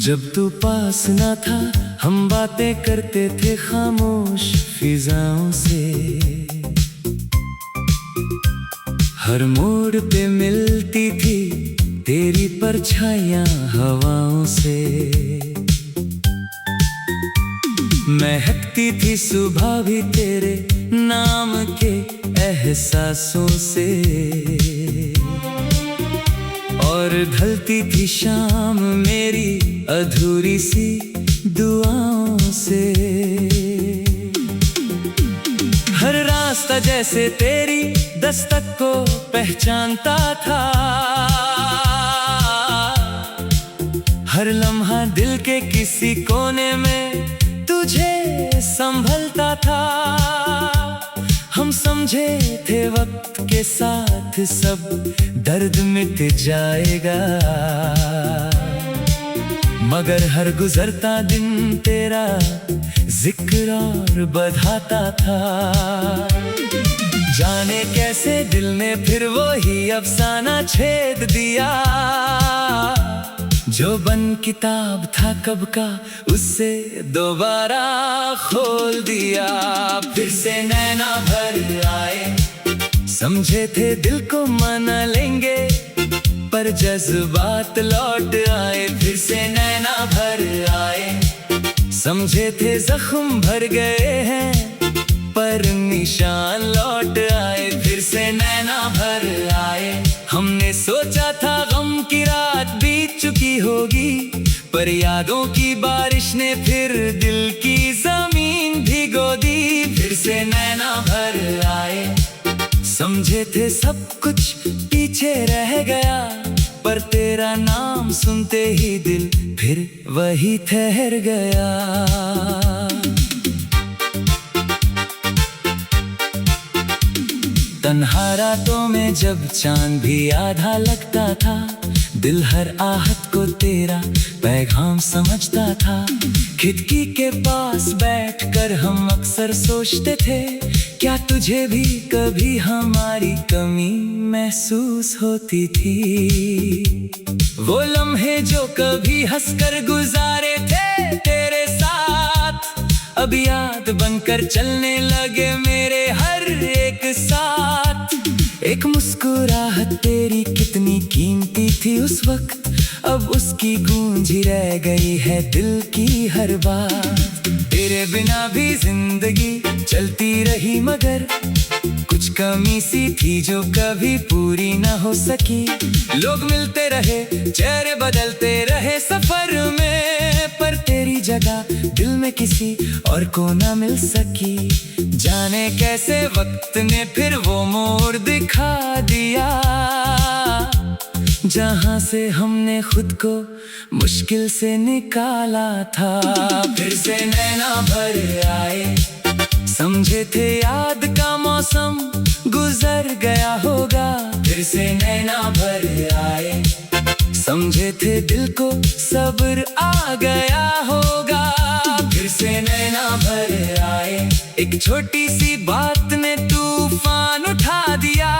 जब तू पास ना था हम बातें करते थे खामोश फिजाओं से। हर मोड़ पे मिलती थी तेरी परछाइयां हवाओं से। महकती थी सुबह भी तेरे नाम के एहसासों से। और ढलती थी शाम मेरी अधूरी सी दुआओं से। हर रास्ता जैसे तेरी दस्तक को पहचानता था। हर लम्हा दिल के किसी कोने में तुझे संभलता था। हम समझे थे वक्त के साथ सब दर्द मिट जाएगा। मगर हर गुजरता दिन तेरा जिक्र और बढ़ाता था। जाने कैसे दिल ने फिर वही अफसाना छेद दिया। जो बन किताब था कब का उससे दोबारा खोल दिया। फिर से नैना भर आए, समझे थे दिल को मना लेंगे, पर जज्बात लौट आए। फिर से नैना भर आए, समझे थे जख्म भर गए हैं, पर निशान लौट आए। फिर से नैना भर आए, हमने सोचा था गम की रात बीत चुकी होगी, पर यादों की बारिश ने फिर दिल की जमीन भिगो दी। फिर से नैना भर आए, समझे थे सब कुछ पीछे रह गया, पर तेरा नाम सुनते ही दिल फिर वही ठहर गया। तन्हा रातों में जब चांद भी आधा लगता था, दिल हर आहट को तेरा पैगाम समझता था। खिड़की के पास बैठकर हम अक्सर सोचते थे, क्या तुझे भी कभी हमारी कमी महसूस होती थी। वो लम्हे जो कभी हंसकर गुजारे थे तेरे साथ, अब याद बनकर चलने लगे मेरे हर एक साथ। एक मुस्कुराहट तेरी कितनी कीमती थी उस वक्त, अब उसकी गूंज ही रह गई है दिल की हर बात। तेरे बिना भी जिंदगी चलती रही, मगर कुछ कमी सी थी जो कभी पूरी न हो सकी। लोग मिलते रहे, चेहरे बदलते रहे सफर में, पर तेरी जगह दिल में किसी और को न मिल सकी। जाने कैसे वक्त ने फिर वो मोड़ दिखा दिया, जहां से हमने खुद को मुश्किल से निकाला था। फिर से नैना भर आए, समझे थे याद का मौसम गुजर गया होगा। फिर से नैना भर आए, समझे थे दिल को सब्र आ गया होगा। फिर से नैना भर आए, एक छोटी सी बात ने तूफान उठा दिया।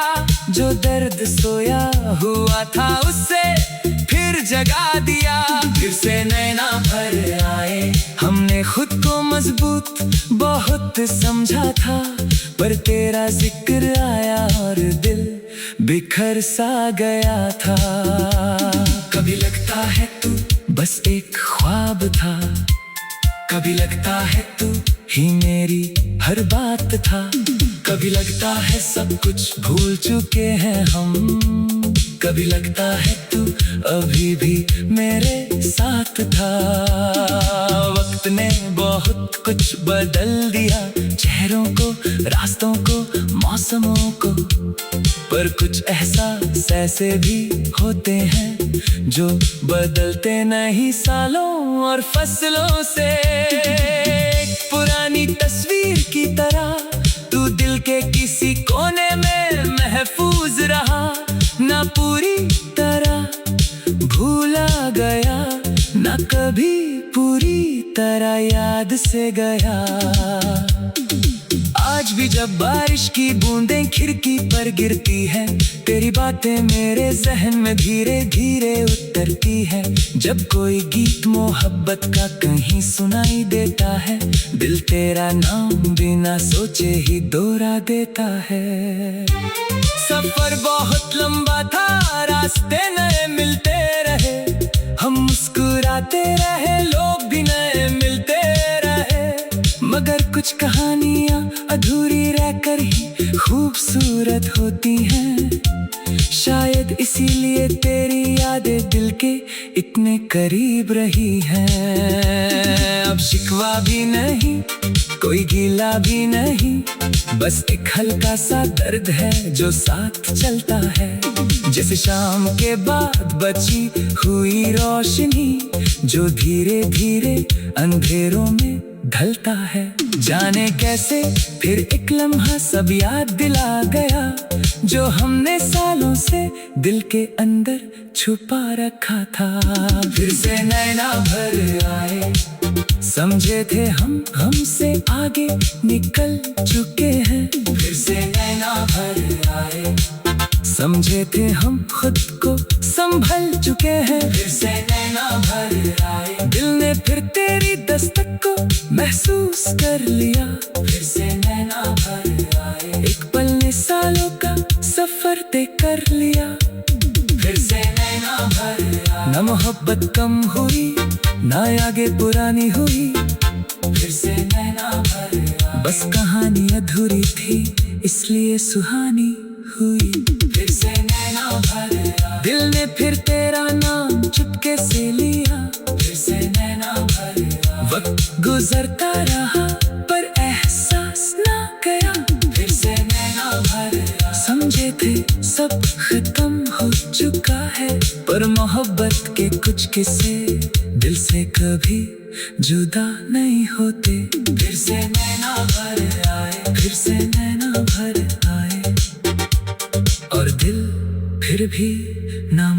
जो दर्द सोया हुआ था उससे फिर जगा दिया। फिर से नैना भर आए, हमने खुद को मजबूत बहुत समझा था, पर तेरा जिक्र आया और दिल बिखर सा गया था। कभी लगता है तू बस एक ख्वाब था, कभी लगता है तू ही मेरी हर बात था। कभी लगता है सब कुछ भूल चुके हैं हम, कभी लगता है तू अभी भी मेरे साथ था। वक्त ने बहुत कुछ बदल दिया, चेहरों को, रास्तों को, मौसमों को, पर कुछ एहसास ऐसे भी होते हैं जो बदलते नहीं सालों और फसलों से। एक पुरानी तस्वीर की तरह तू दिल के किसी कोने में महफूज रहा, ना पूरी तरह भूला गया, ना कभी पूरी तरह याद से गया। आज भी जब बारिश की बूंदें खिड़की पर गिरती है, तेरी बातें मेरे जहन में धीरे धीरे उतरती है। जब कोई गीत मोहब्बत का कहीं सुनाई देता है, दिल तेरा नाम बिना सोचे ही दोहरा देता है। सफर बहुत लंबा था, रास्ते नए मिलते रहे, हम मुस्कुराते रहे, लोग भी नए मिलते रहे, मगर कुछ कहानियां अधूरी रहकर ही खूबसूरत होती हैं। शायद इसीलिए तेरी यादें दिल के इतने करीब रही हैं। अब शिकवा भी नहीं, कोई गिला भी नहीं, बस एक हल्का सा दर्द है जो साथ चलता है। जैसे शाम के बाद बची हुई रोशनी, जो धीरे धीरे अंधेरों में ढलता है। जाने कैसे फिर एक लम्हा सब याद दिला गया, जो हमने सालों से दिल के अंदर छुपा रखा था। फिर से नैना भर आए, समझे थे हम हमसे आगे निकल चुके हैं। फिर से नैना भर आए, समझे थे हम खुद को संभल चुके हैं। फिर से नैना भर आए, दिल ने फिर तेरी दस्तक को महसूस कर लिया। फिर से नैना भर आए, एक पल ने सालों का सफर तय कर लिया। फिर से नैना भर आए, ना मोहब्बत कम हुई, ना आगे पुरानी हुई। फिर से नैना भर आए, बस कहानी अधूरी थी इसलिए सुहानी हुई। फिर से नैना भर आए, दिल ने फिर तेरा नाम चुपके से लिया। फिर से नैना भर आए, वक्त गुजरता रहा पर एहसास ना गया। फिर से नैना भर आए, समझे थे सब खत्म हो चुका है, पर मोहब्बत के कुछ किस्से दिल से कभी जुदा नहीं होते। फिर से नैना भर आए, फिर से नैना भर आए, और दिल फिर भी ना